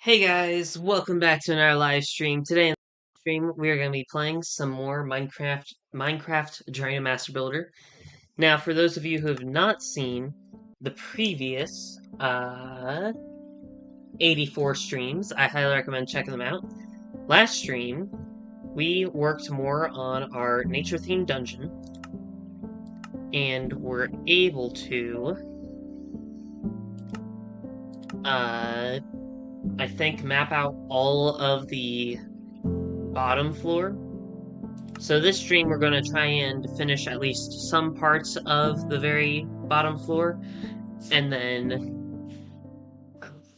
Hey guys, welcome back to another live stream. Today in the stream we are going to be playing some more Minecraft Giant Master Builder. Now, for those of you who have not seen the previous 84 streams, I highly recommend checking them out. Last stream, we worked more on our nature-themed dungeon and were able to I think map out all of the bottom floor. So this stream we're going to try and finish at least some parts of the very bottom floor, and then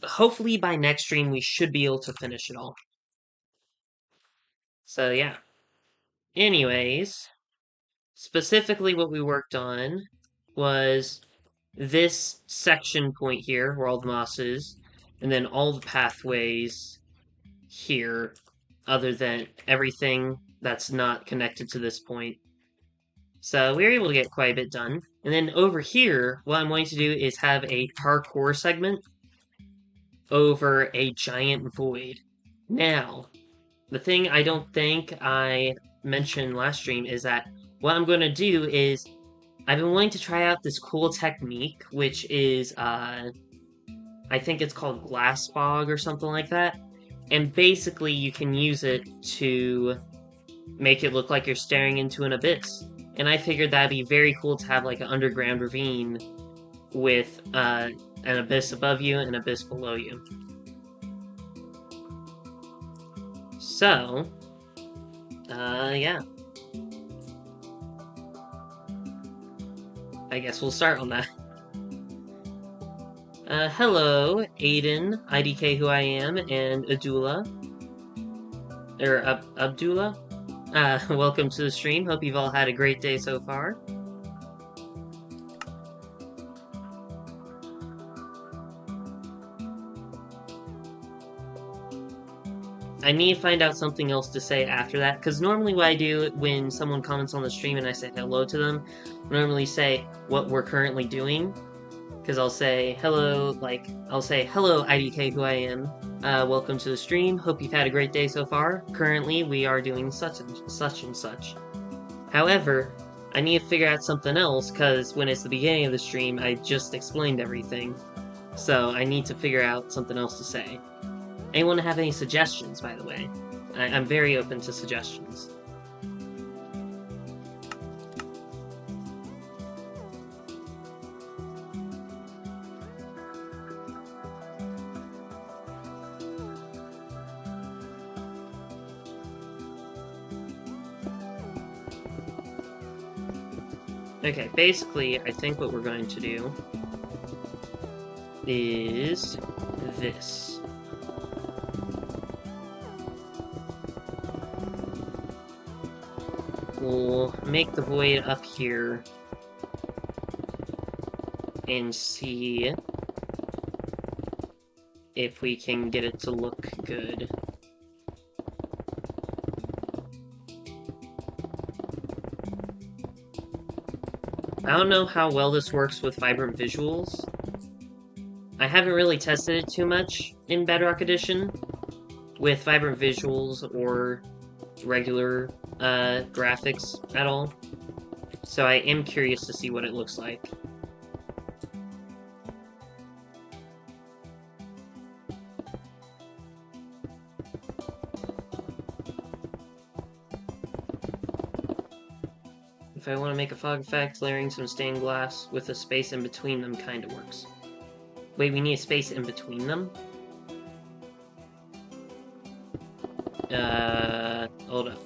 hopefully by next stream we should be able to finish it all. So yeah. Anyways, specifically what we worked on was this section point here where all the moss is, and then all the pathways here, other than everything that's not connected to this point. So we were able to get quite a bit done. And then over here, what I'm going to do is have a parkour segment over a giant void. Now, the thing I don't think I mentioned last stream is that what I'm going to do is I've been wanting to try out this cool technique, which is, I think it's called glass bog or something like that. And basically you can use it to make it look like you're staring into an abyss. And I figured that'd be very cool to have like an underground ravine with an abyss above you and an abyss below you. So, yeah. I guess we'll start on that. Hello, Aiden, IDK Who I Am, and Abdullah. Abdullah? Welcome to the stream. Hope you've all had a great day so far. I need to find out something else to say after that, because normally what I do when someone comments on the stream and I say hello to them, I normally say what we're currently doing. Because I'll say hello, hello IDK Who I Am, welcome to the stream, hope you've had a great day so far. Currently, we are doing such and such. However, I need to figure out something else, because when it's the beginning of the stream, I just explained everything. So I need to figure out something else to say. Anyone have any suggestions, by the way? I'm very open to suggestions. Okay, basically, I think what we're going to do is this. We'll make the void up here and see if we can get it to look good. I don't know how well this works with vibrant visuals. I haven't really tested it too much in Bedrock Edition with vibrant visuals or regular graphics at all. So I am curious to see what it looks like. If I want to make a fog effect, layering some stained glass with a space in between them kinda works. Wait, we need a space in between them? Hold up.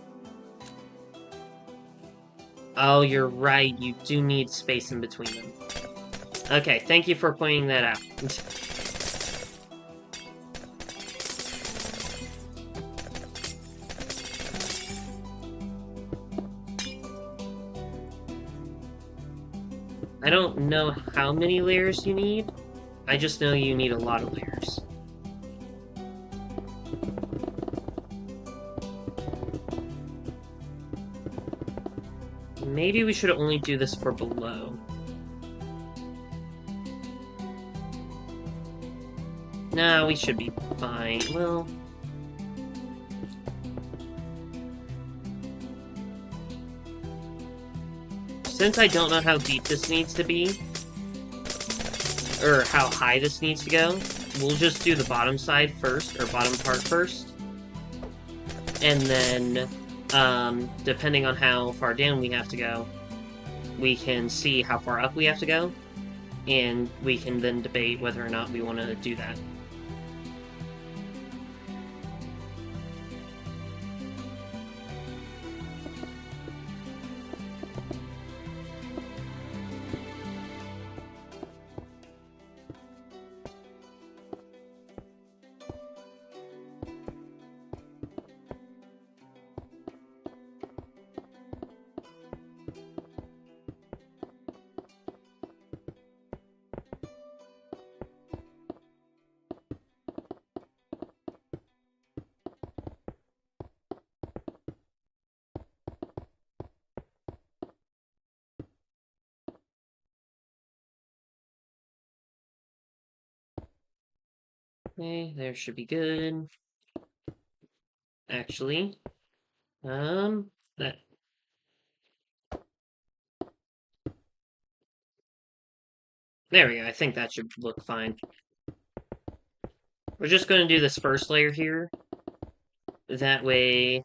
Oh, you're right, you do need space in between them. Okay, thank you for pointing that out. I don't know how many layers you need, I just know you need a lot of layers. Maybe we should only do this for below. No, we should be fine. Well... Since I don't know how deep this needs to be, or how high this needs to go, we'll just do the bottom side first, or bottom part first. And then, depending on how far down we have to go, we can see how far up we have to go, and we can then debate whether or not we want to do that. Okay, there should be good. Actually, that... There we go, I think that should look fine. We're just going to do this first layer here. That way,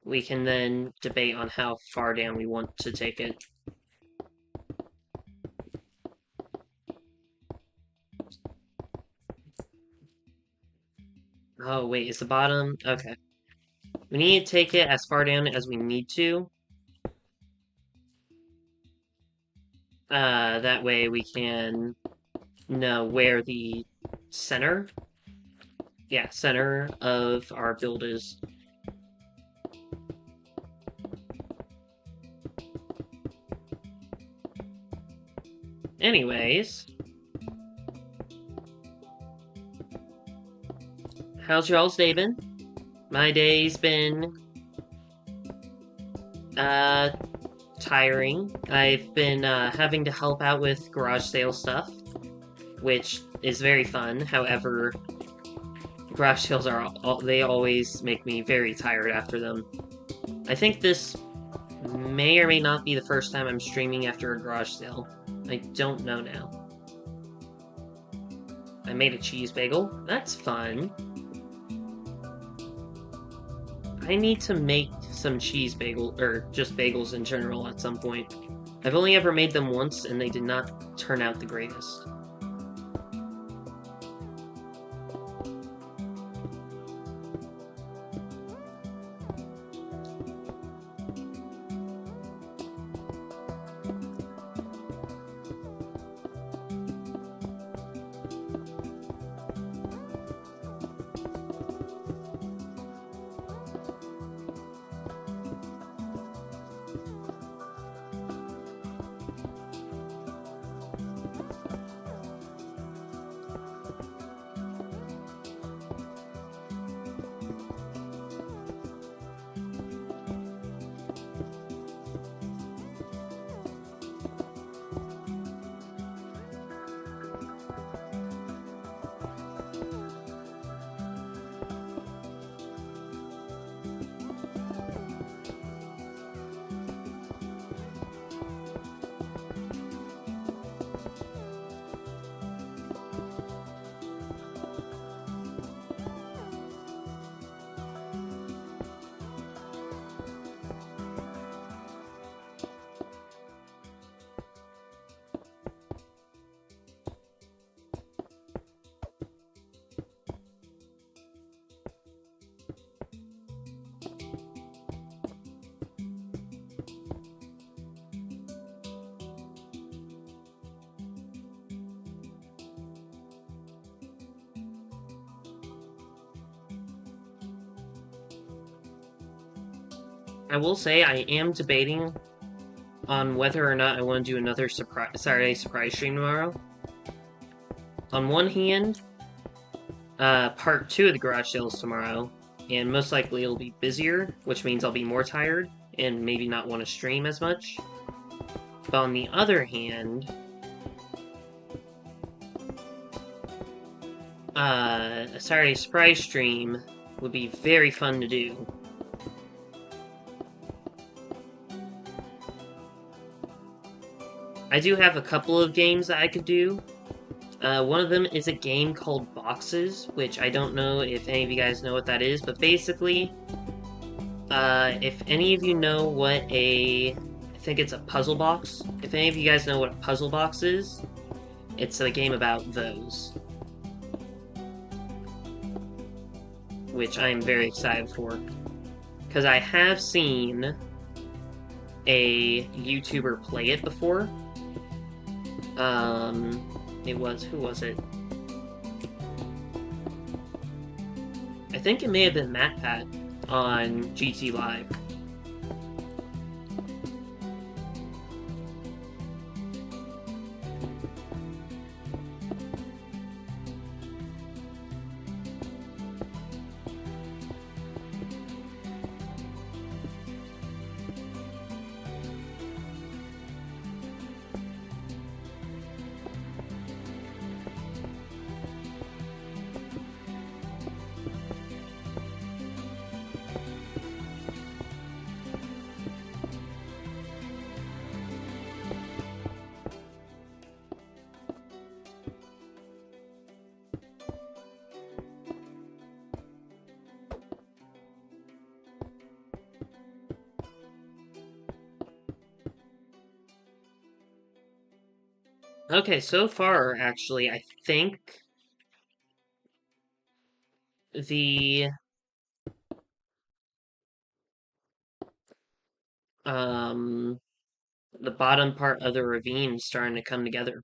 we can then debate on how far down we want to take it. Oh, wait, is the bottom? Okay. We need to take it as far down as we need to. That way we can know where the center, center of our build is. Anyways, how's y'all's day been? My day's been, tiring. I've been, having to help out with garage sale stuff, which is very fun. However, garage sales they always make me very tired after them. I think this may or may not be the first time I'm streaming after a garage sale. I don't know now. I made a cheese bagel. That's fun. I need to make some cheese bagel, or just bagels in general at some point. I've only ever made them once, and they did not turn out the greatest. I will say I am debating on whether or not I want to do another Saturday surprise stream tomorrow. On one hand, part 2 of the garage sales tomorrow, and most likely it'll be busier, which means I'll be more tired and maybe not want to stream as much. But on the other hand, a Saturday surprise stream would be very fun to do. I do have a couple of games that I could do. One of them is a game called Boxes, which I don't know if any of you guys know what that is, but basically, if any of you know what I think it's a puzzle box. If any of you guys know what a puzzle box is, it's a game about those. Which I am very excited for. Because I have seen a YouTuber play it before. Who was it? I think it may have been MatPat on GT Live. Okay, so far, actually, I think the um the bottom part of the ravine is starting to come together.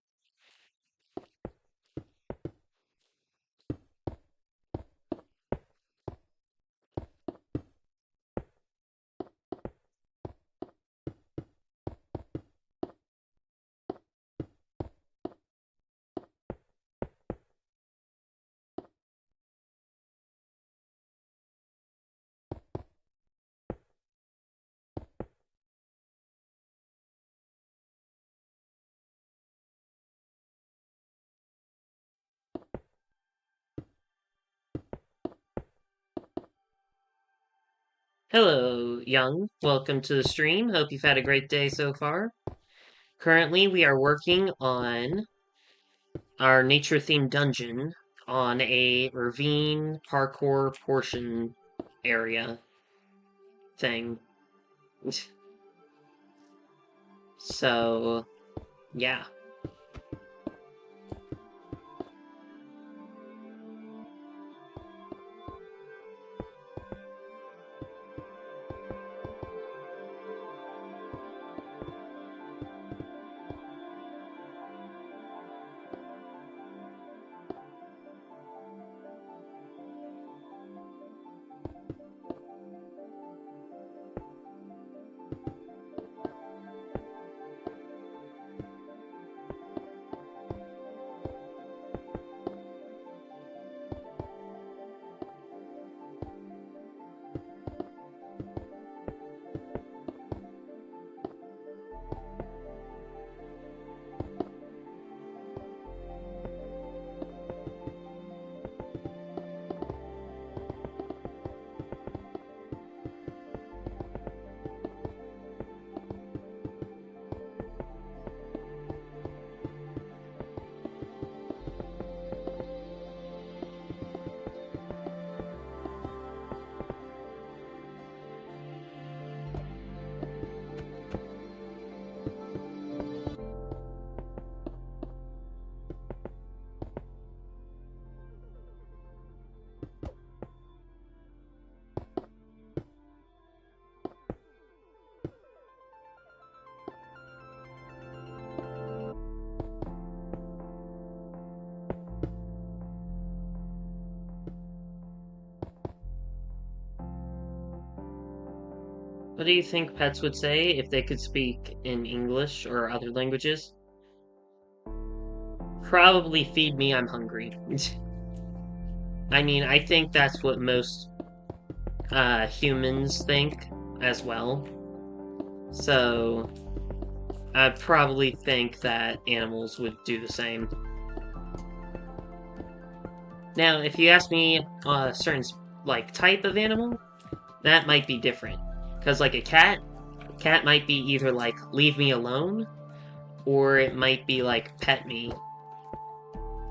Hello, Young. Welcome to the stream. Hope you've had a great day so far. Currently, we are working on our nature-themed dungeon on a ravine parkour portion area thing. So, yeah. What do you think pets would say if they could speak in English or other languages? Probably feed me, I'm hungry. I mean, I think that's what most humans think as well. So, I probably think that animals would do the same. Now, if you ask me a certain, like, type of animal, that might be different. Because, like, a cat might be either, like, leave me alone, or it might be, like, pet me,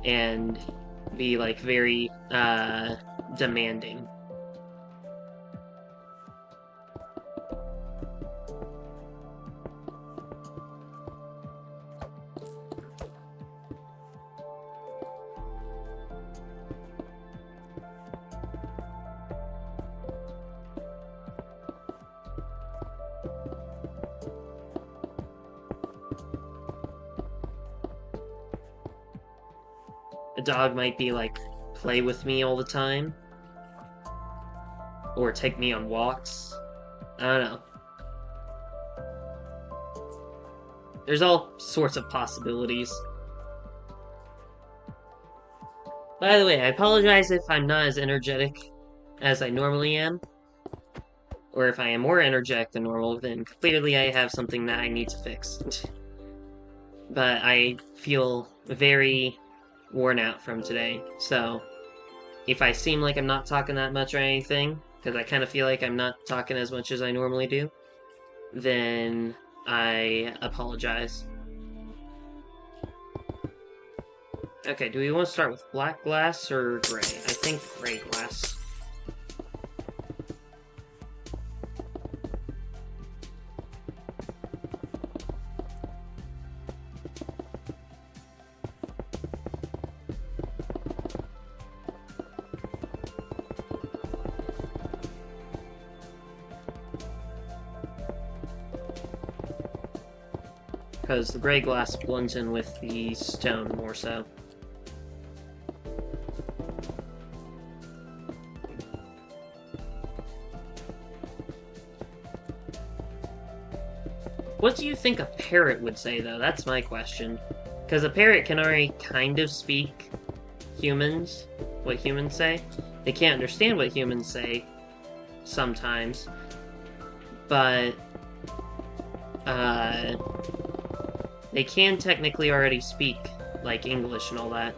and be, like, very, demanding. A dog might be, like, play with me all the time, or take me on walks. I don't know. There's all sorts of possibilities. By the way, I apologize if I'm not as energetic as I normally am, or if I am more energetic than normal, then clearly I have something that I need to fix. But I feel very worn out from today, so if I seem like I'm not talking that much or anything, because I kind of feel like I'm not talking as much as I normally do, then I apologize. Okay, do we want to start with black glass or gray? I think gray glass. Because the gray glass blends in with the stone more so. What do you think a parrot would say, though? That's my question. Because a parrot can already kind of speak humans, what humans say. They can't understand what humans say sometimes, but they can technically already speak, like, English and all that.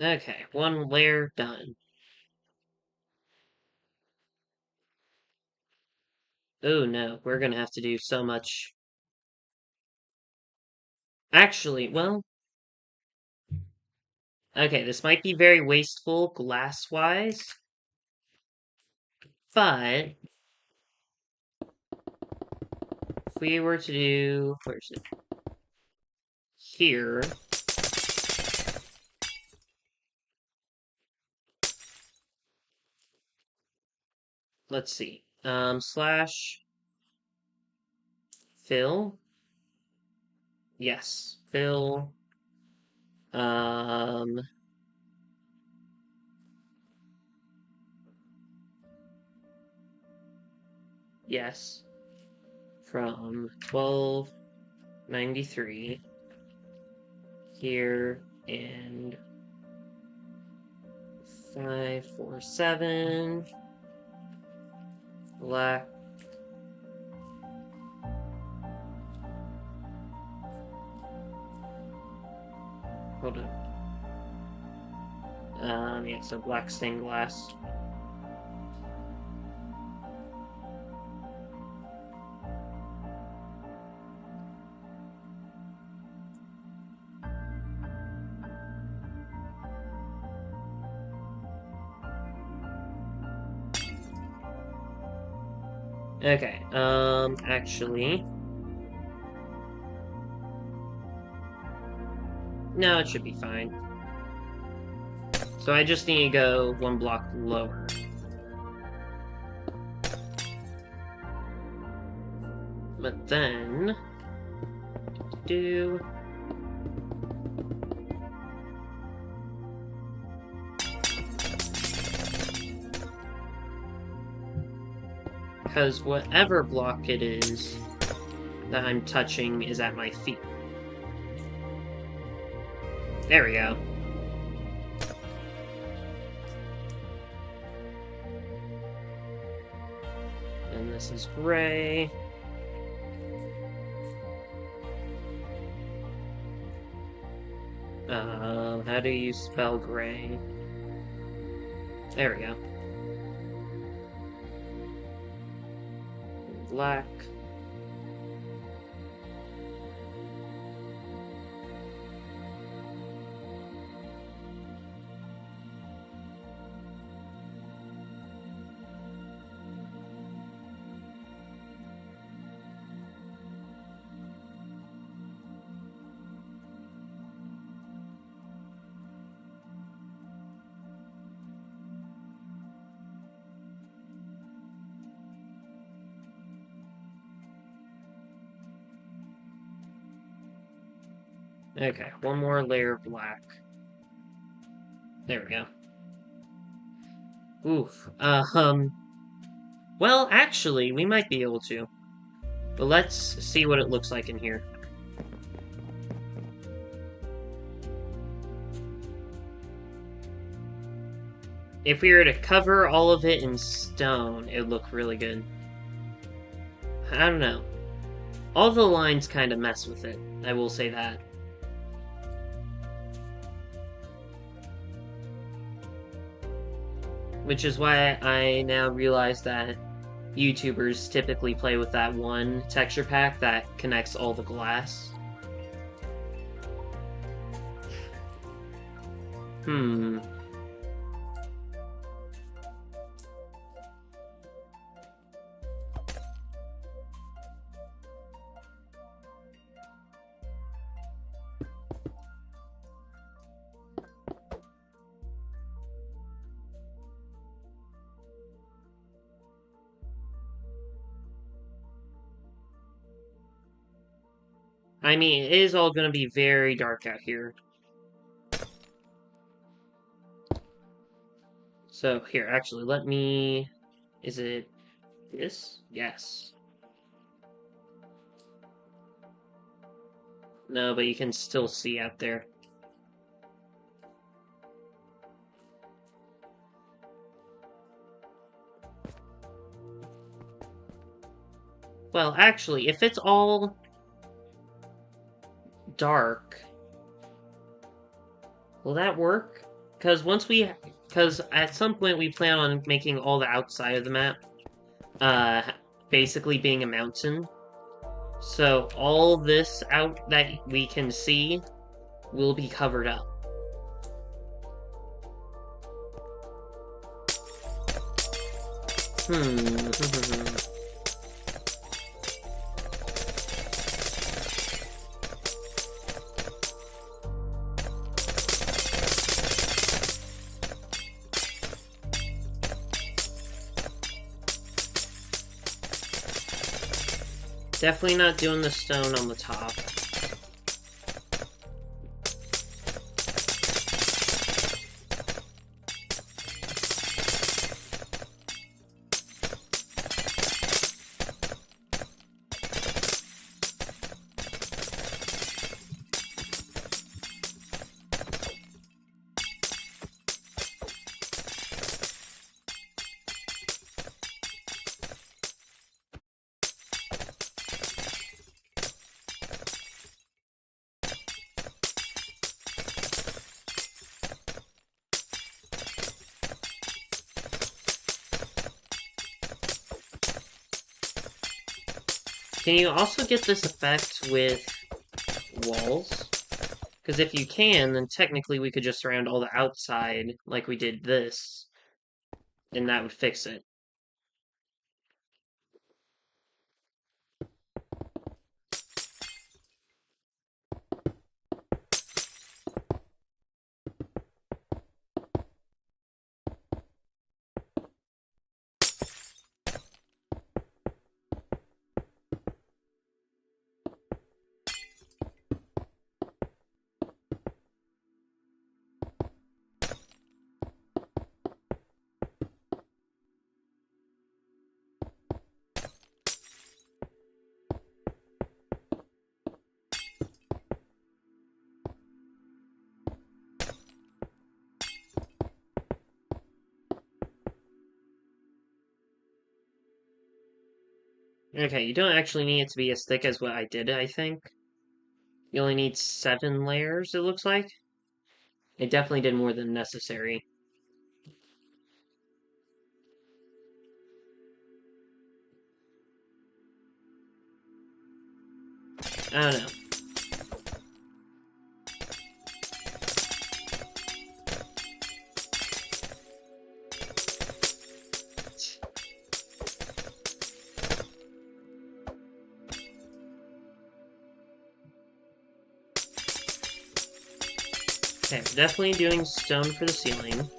Okay, one layer done. Oh no, we're gonna have to do so much. Actually, well, okay, this might be very wasteful glass-wise, but if we were to do, where's it? Here. Let's see. Slash fill. Yes, fill. Um, yes. From 1293 here and 547 black. Hold on. Yeah, so black stained glass. Okay, actually... No, it should be fine. So I just need to go one block lower. But then... do... Because whatever block it is that I'm touching is at my feet. There we go. And this is gray. How do you spell gray? There we go. Black. Okay, one more layer of black. There we go. Oof. Well, actually, we might be able to. But let's see what it looks like in here. If we were to cover all of it in stone, it would look really good. I don't know. All the lines kind of mess with it, I will say that. Which is why I now realize that YouTubers typically play with that one texture pack that connects all the glass. Hmm. I mean, it is all going to be very dark out here. So, here, actually, let me... Is it this? Yes. No, but you can still see out there. Well, actually, if it's all dark, will that work? Because at some point we plan on making all the outside of the map, uh, basically being a mountain. So all this out that we can see will be covered up. Definitely not doing the stone on the top. Can you also get this effect with walls? Because if you can, then technically we could just surround all the outside like we did this, and that would fix it. Okay, you don't actually need it to be as thick as what I did, I think. You only need 7 layers, it looks like. It definitely did more than necessary. I don't know. Okay, we're definitely doing stone for the ceiling.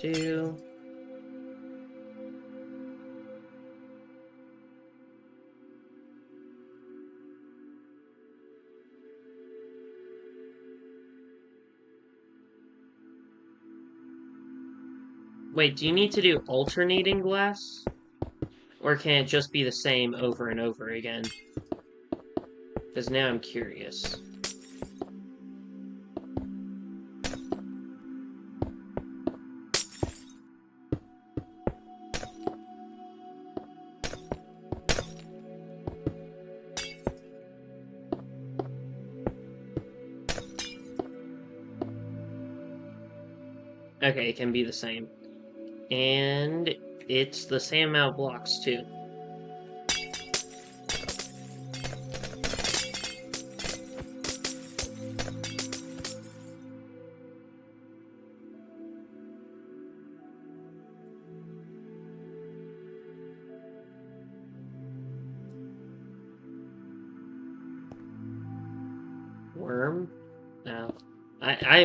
Do... Wait, do you need to do alternating glass? Or can it just be the same over and over again? Because now I'm curious. Okay, it can be the same. And it's the same amount of blocks, too. Worm? No. I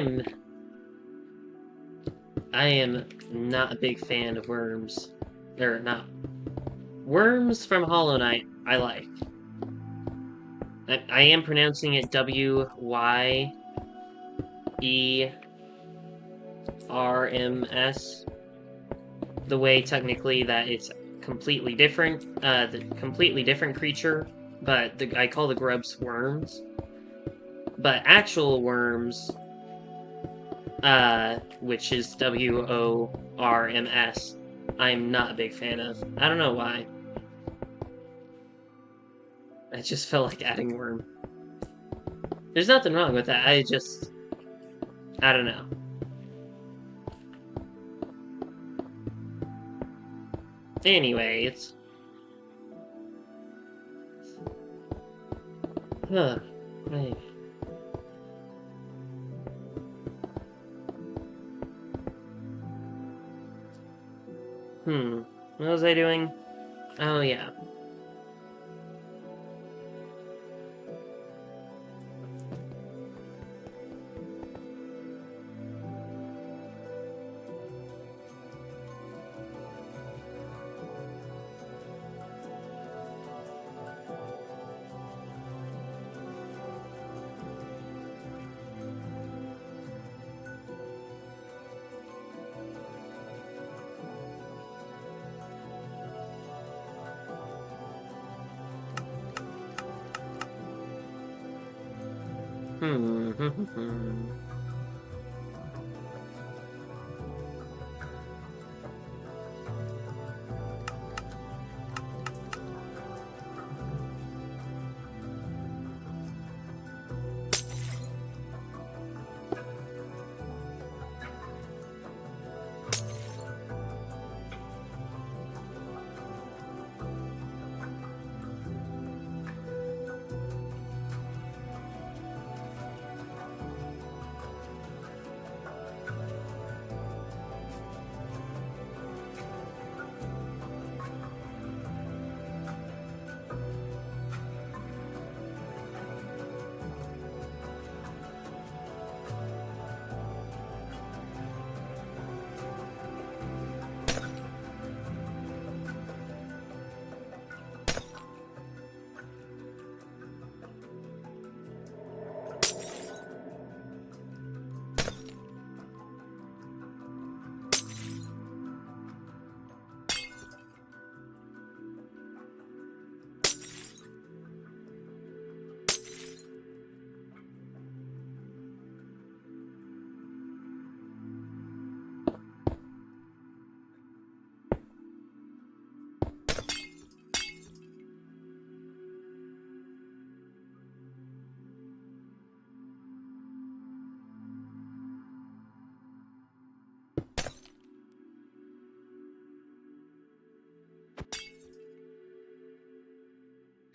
am not a big fan of worms. Or not. Worms from Hollow Knight, I like. I am pronouncing it WYERMS. The way technically that it's completely different, the completely different creature, but I call the grubs worms. But actual worms, which is WORMS, I'm not a big fan of. I don't know why. I just felt like adding worm. There's nothing wrong with that, I don't know. Anyway, it's... Huh. Hey. What was I doing? Oh, yeah.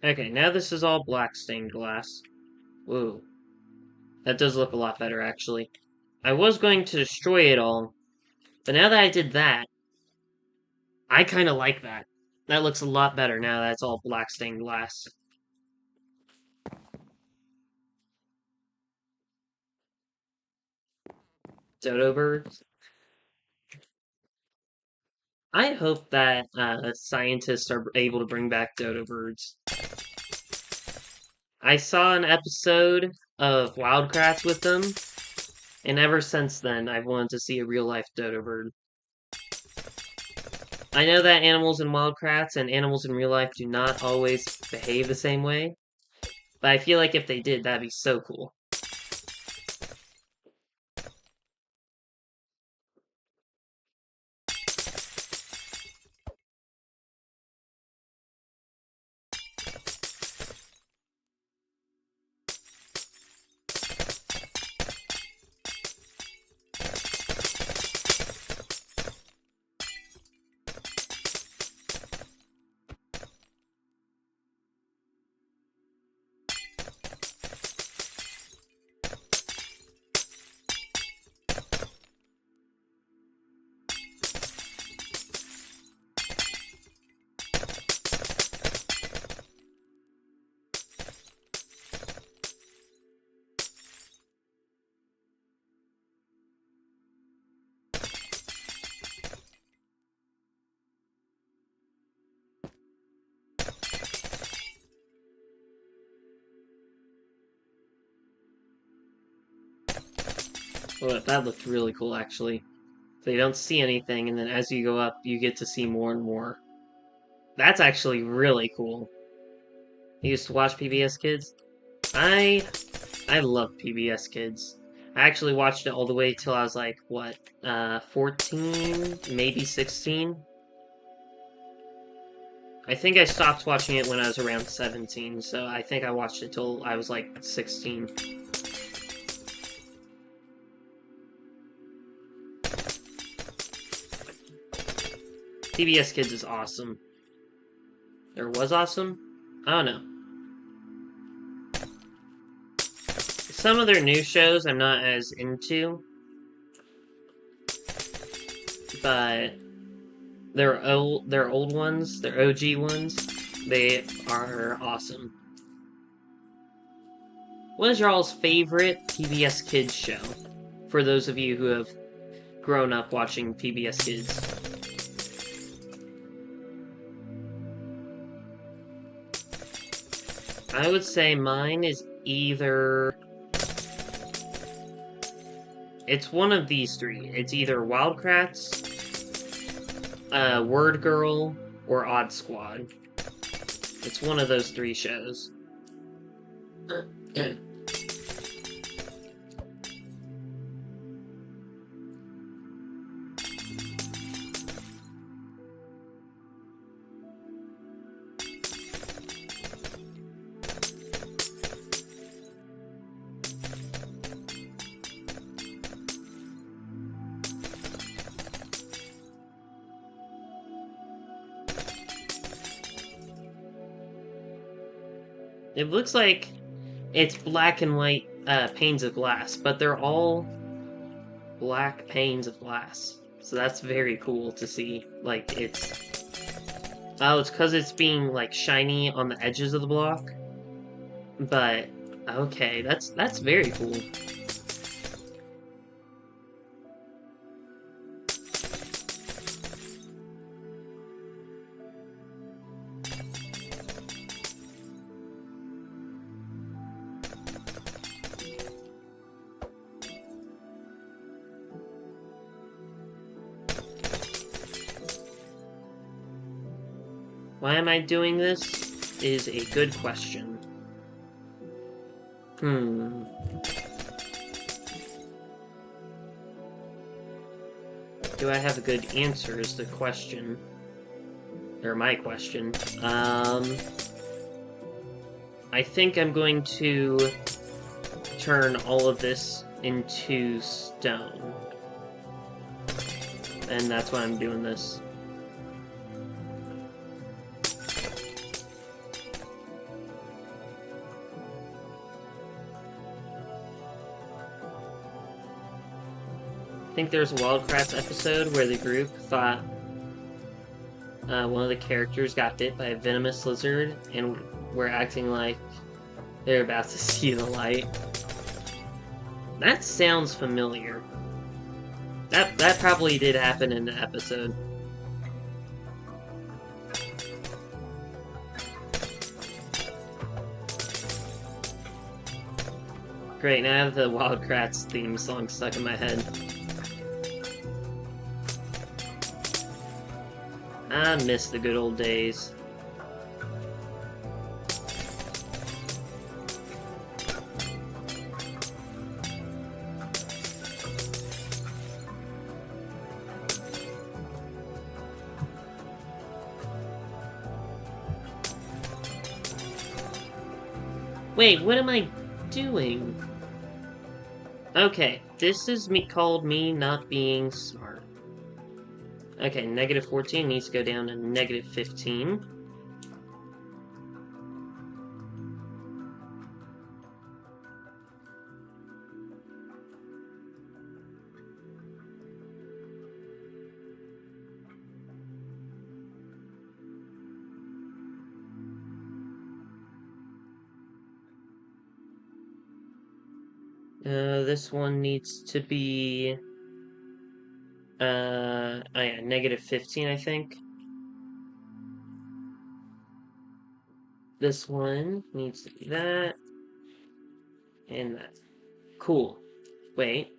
Okay, now this is all black stained glass. Whoa. That does look a lot better, actually. I was going to destroy it all, but now that I did that, I kind of like that. That looks a lot better now that it's all black stained glass. Dodo birds. I hope that scientists are able to bring back dodo birds. I saw an episode of Wildcrats with them, and ever since then, I've wanted to see a real-life dodo bird. I know that animals in Wildcrats and animals in real life do not always behave the same way, but I feel like if they did, that'd be so cool. Well, that looked really cool, actually. So you don't see anything, and then as you go up, you get to see more and more. That's actually really cool. You used to watch PBS Kids? I love PBS Kids. I actually watched it all the way till I was like, what, 14? Maybe 16? I think I stopped watching it when I was around 17, so I think I watched it till I was like 16. PBS Kids is awesome. Or was awesome? I don't know. Some of their new shows I'm not as into, but their old ones, their OG ones, they are awesome. What is your all's favorite PBS Kids show? For those of you who have grown up watching PBS Kids. I would say mine is either... It's one of these three. It's either Wildcrats, Word Girl, or Odd Squad. It's one of those three shows. It looks like it's black and white panes of glass, but they're all black panes of glass. So that's very cool to see. Like, it's... Oh, it's because it's being, like, shiny on the edges of the block. But, okay, that's very cool. Why am I doing this? Is a good question. Do I have a good answer is the question. Or my question. I think I'm going to turn all of this into stone. And that's why I'm doing this. think there's a Wildcrafts episode where the group thought one of the characters got bit by a venomous lizard and were acting like they're about to see the light. That sounds familiar. That probably did happen in the episode. Great, now I have the Wildcrafts theme song stuck in my head. I miss the good old days. Wait, what am I doing? Okay, this is called me not being smart. Okay, negative 14 needs to go down to negative 15. This one needs to be... oh yeah, negative 15, I think. This one needs to be that. And that. Cool. Wait.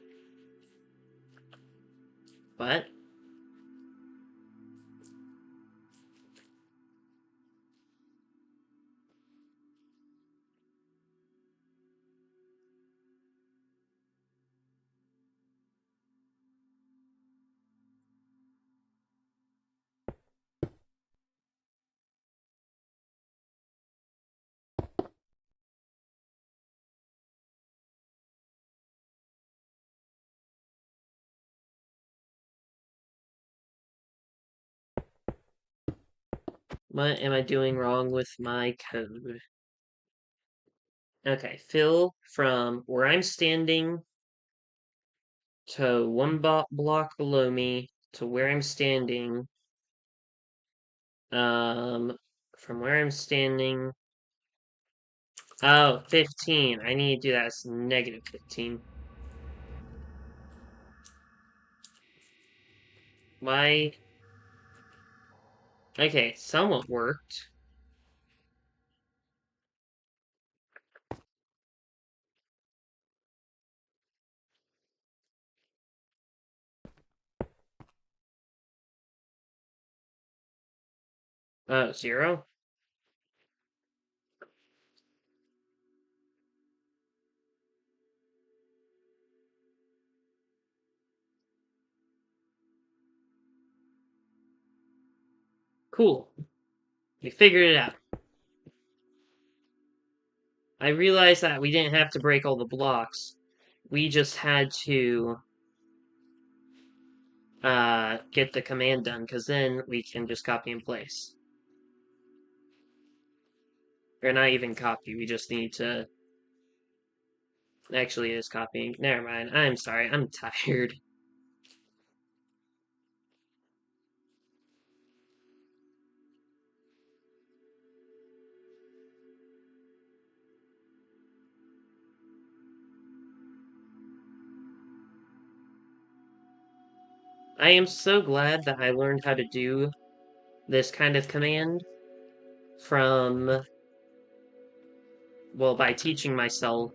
What? What am I doing wrong with my code? Okay, fill from where I'm standing to one block below me to where I'm standing. From where I'm standing. Oh, 15. I need to do that as negative 15. Why? Okay, somewhat worked. Oh, 0? Cool. We figured it out. I realized that we didn't have to break all the blocks. We just had to get the command done, because then we can just copy and place. Or not even copy, we just need to... Actually, it is copying. Never mind. I'm sorry. I'm tired. I am so glad that I learned how to do this kind of command from, well, by teaching myself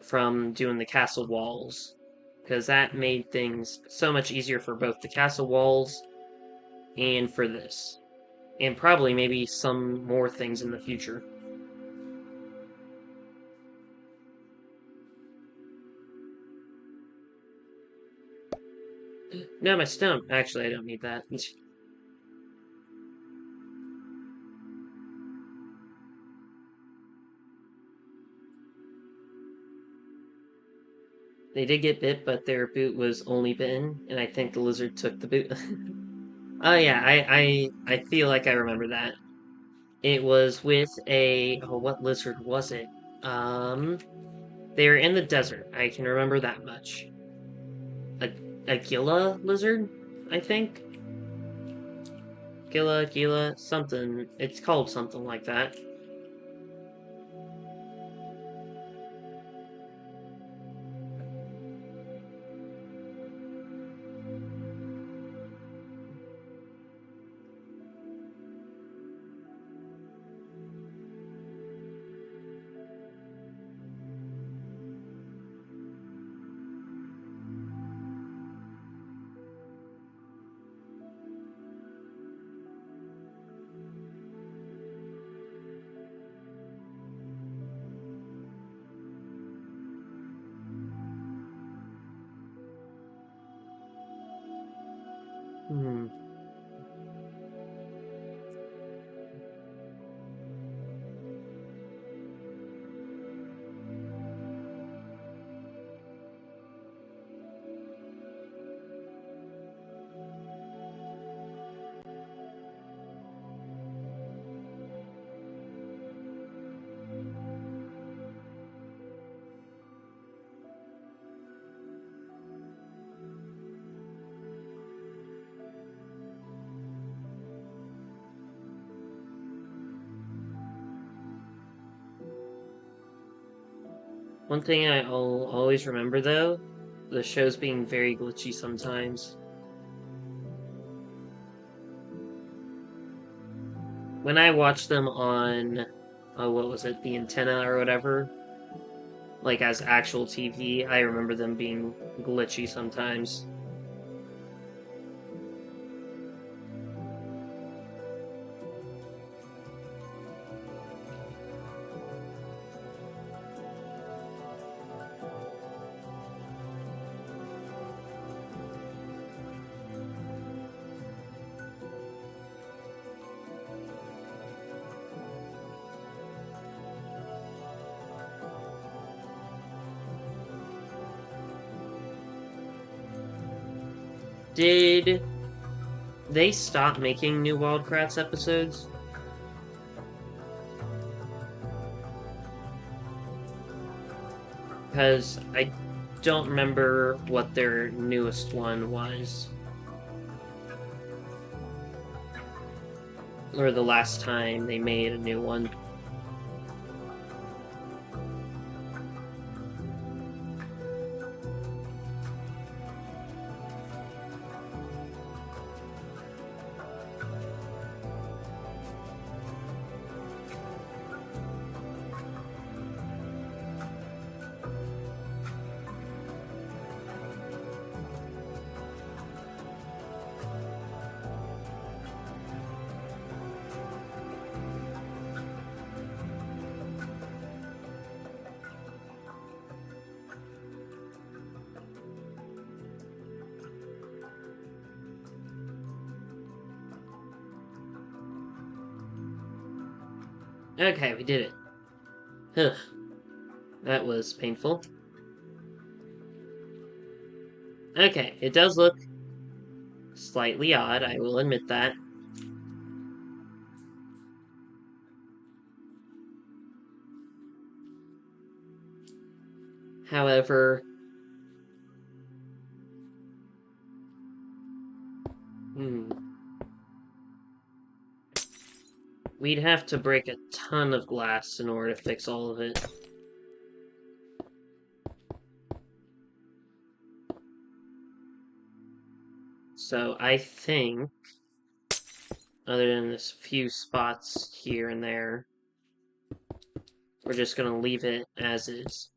from doing the castle walls. Because that made things so much easier for both the castle walls and for this. And probably maybe some more things in the future. No, my stone. Actually, I don't need that. They did get bit, but their boot was only bitten, and I think the lizard took the boot. Oh yeah, I feel like I remember that. It was with a... Oh, what lizard was it? They were in the desert. I can remember that much. a Gila lizard, I think. Gila, something. It's called something like that. Hmm. One thing I'll always remember, though, the shows being very glitchy sometimes. When I watched them on, what was it, the antenna or whatever, like as actual TV, I remember them being glitchy sometimes. Did they stop making new Wildcrats episodes? Because I don't remember what their newest one was. Or the last time they made a new one. Okay, we did it. Ugh, that was painful. Okay, it does look slightly odd, I will admit that. However, hmm, we'd have to break a ton of glass in order to fix all of it. So I think, other than this few spots here and there, we're just gonna leave it as is.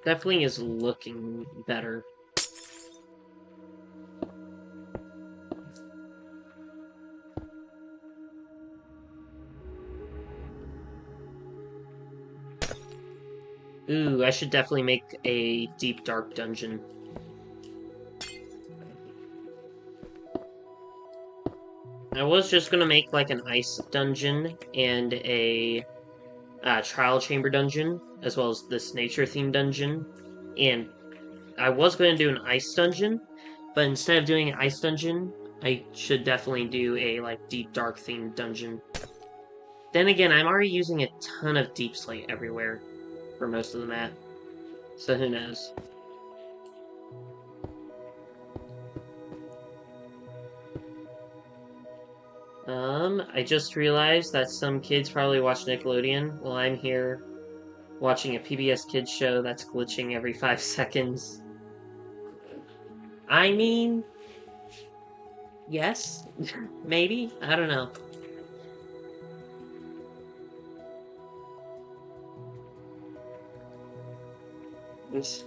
Definitely is looking better. Ooh, I should definitely make a deep dark dungeon. I was just gonna make like an ice dungeon and a trial chamber dungeon, as well as this nature themed dungeon. And I was going to do an ice dungeon, but instead of doing an ice dungeon, I should definitely do a like deep dark themed dungeon. Then again, I'm already using a ton of deep slate everywhere for most of the map, so who knows. I just realized that some kids probably watch Nickelodeon while I'm here watching a PBS Kids show that's glitching every 5 seconds. I mean, yes, maybe, I don't know. It's...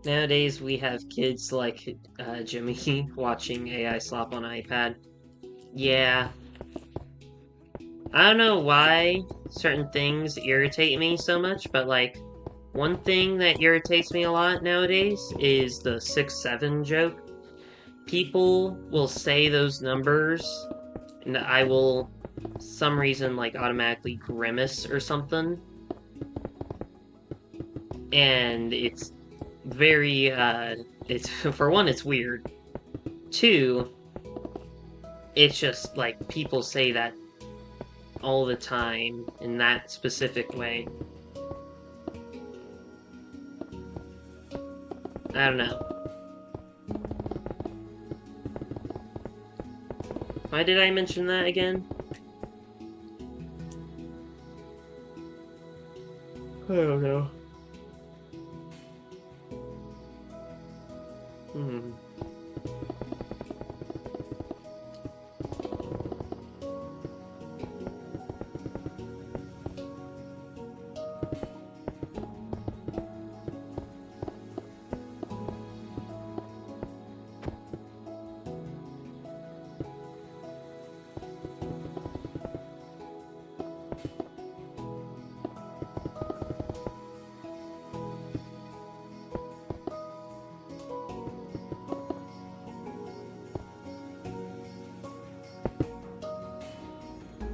Nowadays, we have kids like Jimmy watching AI slop on iPad. Yeah, I don't know why certain things irritate me so much, but like, one thing that irritates me a lot nowadays is the 6-7 joke. People will say those numbers, and I will, some reason, like automatically grimace or something. And it's very, it's, for one, it's weird. Two, it's just like people say that all the time in that specific way. I don't know. Why did I mention that again? I don't know. Hmm.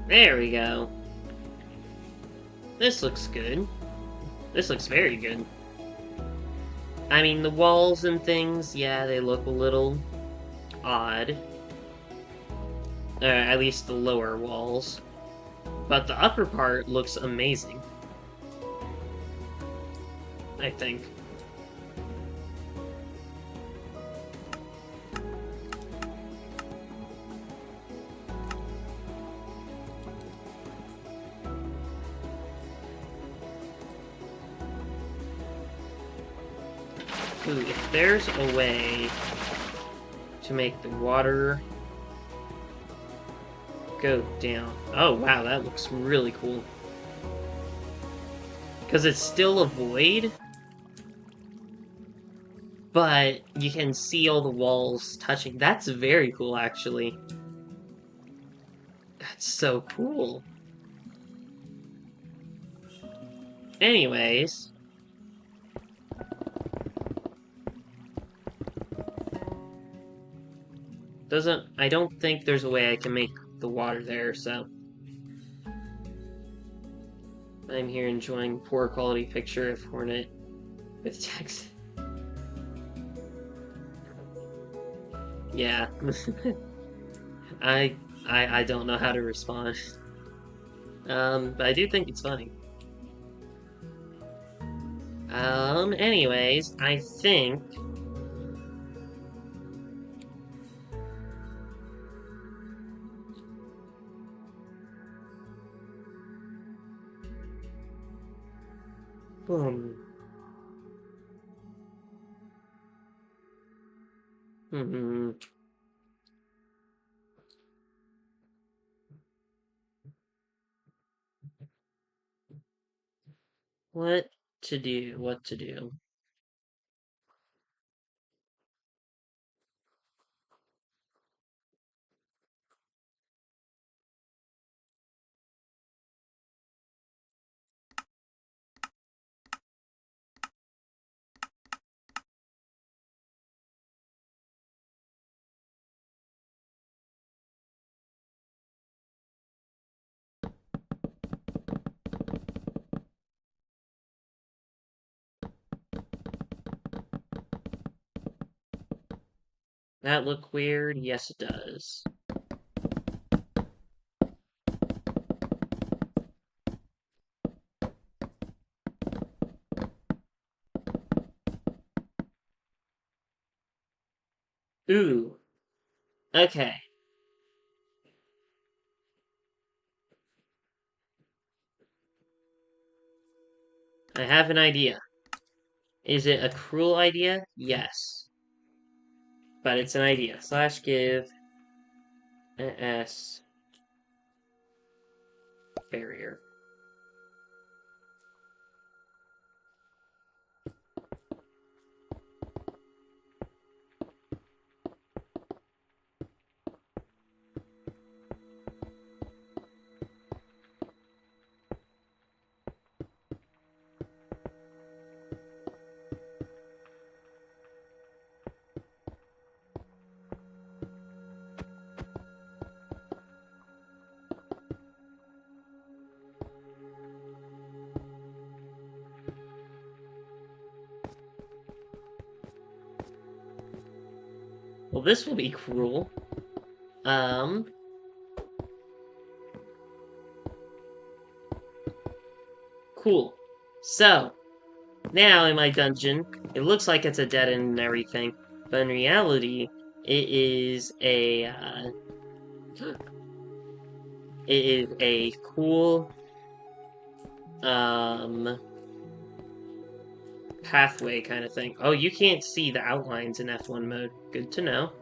There we go. This looks good. This looks very good. I mean, the walls and things, yeah, they look a little odd. At least the lower walls. But the upper part looks amazing. I think. Ooh, if there's a way to make the water go down. Oh, wow, that looks really cool. Because it's still a void, but you can see all the walls touching. That's very cool, actually. That's so cool. Anyways. I don't think there's a way I can make the water there, so. I'm here enjoying poor quality picture of Hornet with text. Yeah. I don't know how to respond. But I do think it's funny. Anyways, I think boom. Hmm. What to do? What to do? That look weird? Yes, it does. Ooh. Okay. I have an idea. Is it a cruel idea? Yes. But it's an idea. Slash give S barrier. Well, this will be cruel. Cool. So, now in my dungeon, it looks like it's a dead end and everything, but in reality, it is a cool, pathway kind of thing. Oh, you can't see the outlines in F1 mode. Good to know.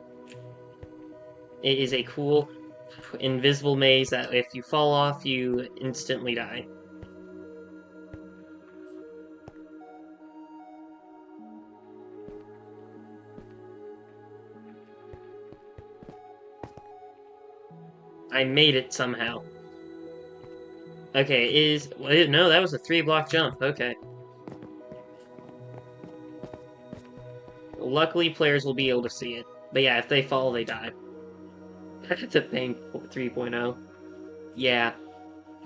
It is a cool, invisible maze that if you fall off, you instantly die. I made it somehow. Okay, no, that was a 3-block jump. Okay. Luckily, players will be able to see it. But yeah, if they fall, they die. That's a thing, 3.0. Yeah.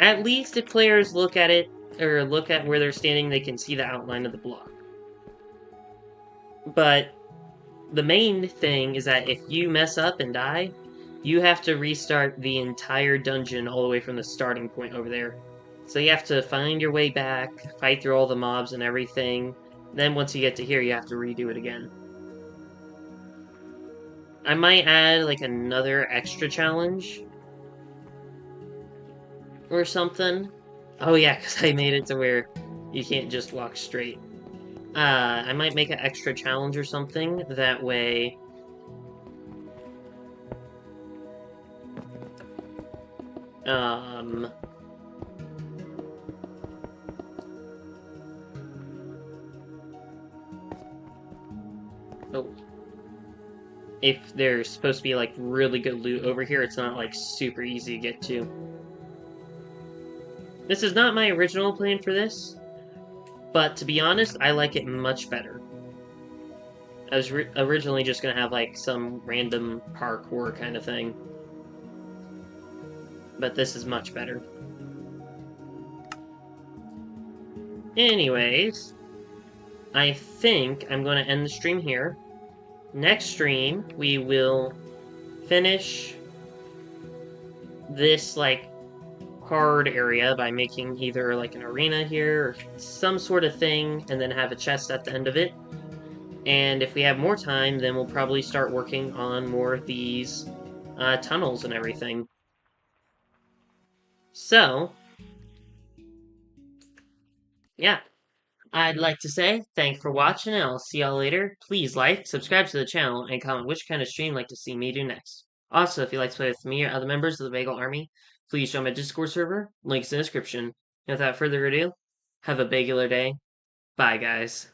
At least if players look at it, or look at where they're standing, they can see the outline of the block. But the main thing is that if you mess up and die, you have to restart the entire dungeon all the way from the starting point over there. So you have to find your way back, fight through all the mobs and everything. Then once you get to here, you have to redo it again. I might add like another extra challenge or something. Oh yeah, because I made it to where you can't just walk straight. I might make an extra challenge or something. That way, um, oh, if there's supposed to be like really good loot over here, it's not like super easy to get to. This is not my original plan for this, but to be honest, I like it much better. I was originally just gonna have like some random parkour kind of thing, but this is much better. Anyways, I think I'm going to end the stream here. Next stream, we will finish this, like, hard area by making either, like, an arena here or some sort of thing, and then have a chest at the end of it. And if we have more time, then we'll probably start working on more of these tunnels and everything. So, yeah. I'd like to say thanks for watching, and I'll see y'all later. Please like, subscribe to the channel, and comment which kind of stream you'd like to see me do next. Also, if you'd like to play with me or other members of the Bagel Army, please join my Discord server, links in the description. And without further ado, have a bagular day. Bye, guys.